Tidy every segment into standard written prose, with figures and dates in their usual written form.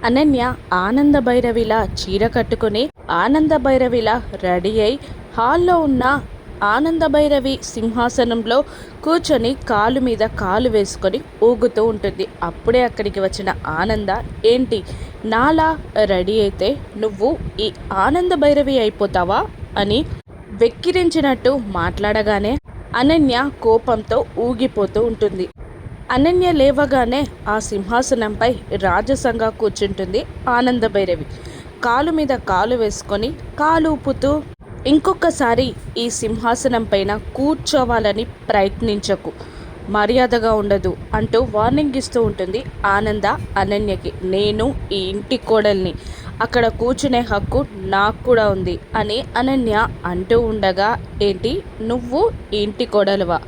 అనన్య ఆనంద భైరవిలా చీర కట్టుకుని ఆనంద భైరవిలా రెడీ అయి హాల్లో ఉన్న ఆనంద భైరవి సింహాసనంలో కూర్చొని కాలు మీద కాలు వేసుకొని ఊగుతూ ఉంటుంది. అప్పుడే అక్కడికి వచ్చిన ఆనంద, ఏంటి నాలా రెడీ అయితే నువ్వు ఈ ఆనంద భైరవి అయిపోతావా అని వెక్కిరించినట్టు మాట్లాడగానే అనన్య కోపంతో ఊగిపోతూ ఉంటుంది. అనన్య లేవగానే ఆ సింహాసనంపై రాజసంగా కూర్చుంటుంది ఆనంద భైరవి. కాలు మీద కాలు వేసుకొని కాలు ఊపుతూ, ఇంకొకసారి ఈ సింహాసనం పైన కూర్చోవాలని ప్రయత్నించకు, మర్యాదగా ఉండదు అంటూ వార్నింగ్ ఇస్తూ ఉంటుంది ఆనంద అనన్యకి. నేను ఈ ఇంటి కోడల్ని, అక్కడ కూర్చునే హక్కు నాకు కూడా ఉంది అని అనన్య అంటూ ఉండగా, ఏంటి నువ్వు ఈ ఇంటి కోడలువా,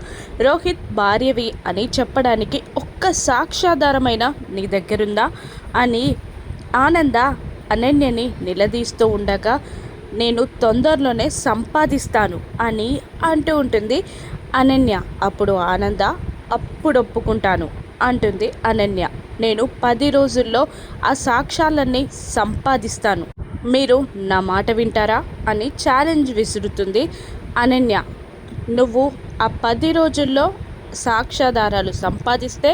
రోహిత్ భార్యవి అని చెప్పడానికి ఒక్క సాక్ష్యాధారమైన నీ దగ్గరుందా అని ఆనంద అనన్యని నిలదీస్తూ ఉండగా, నేను తొందరలోనే సంపాదిస్తాను అని అంటూ ఉంటుంది అనన్య. అప్పుడు ఆనంద, అప్పుడు ఒప్పుకుంటాను అంటుంది అనన్య. నేను 10 రోజుల్లో ఆ సాక్ష్యాలన్నీ సంపాదిస్తాను, మీరు నా మాట వింటారా అని ఛాలెంజ్ విసురుతుంది అనన్య. నువ్వు ఆ 10 రోజుల్లో సాక్ష్యాధారాలు సంపాదిస్తే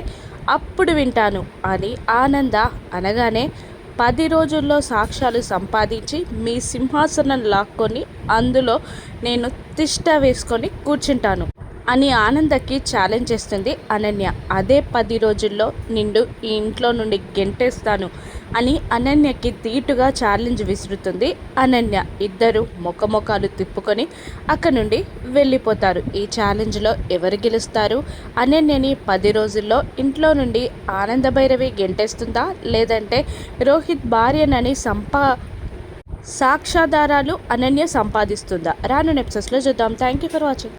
అప్పుడు వింటాను అని ఆనంద అనగానే, 10 రోజుల్లో సాక్ష్యాలు సంపాదించి మీ సింహాసనం లాక్కొని అందులో నేను తిష్ట వేసుకొని కూర్చుంటాను అని ఆనందకి ఛాలెంజ్ చేస్తుంది అనన్య. అదే 10 రోజుల్లో నిండు ఈ ఇంట్లో నుండి గెంటేస్తాను అని అనన్యకి ధీటుగా ఛాలెంజ్ విసురుతుంది అనన్య. ఇద్దరు ముఖముఖాలు తిప్పుకొని అక్కడి నుండి వెళ్ళిపోతారు. ఈ ఛాలెంజ్లో ఎవరు గెలుస్తారు? అనన్యని 10 రోజుల్లో ఇంట్లో నుండి ఆనంద భైరవి గెంటేస్తుందా, లేదంటే రోహిత్ భార్యనని సాక్ష్యాధారాలు అనన్య సంపాదిస్తుందా? రాను ఎపిసోడ్స్లో చూద్దాం. Thank you for watching.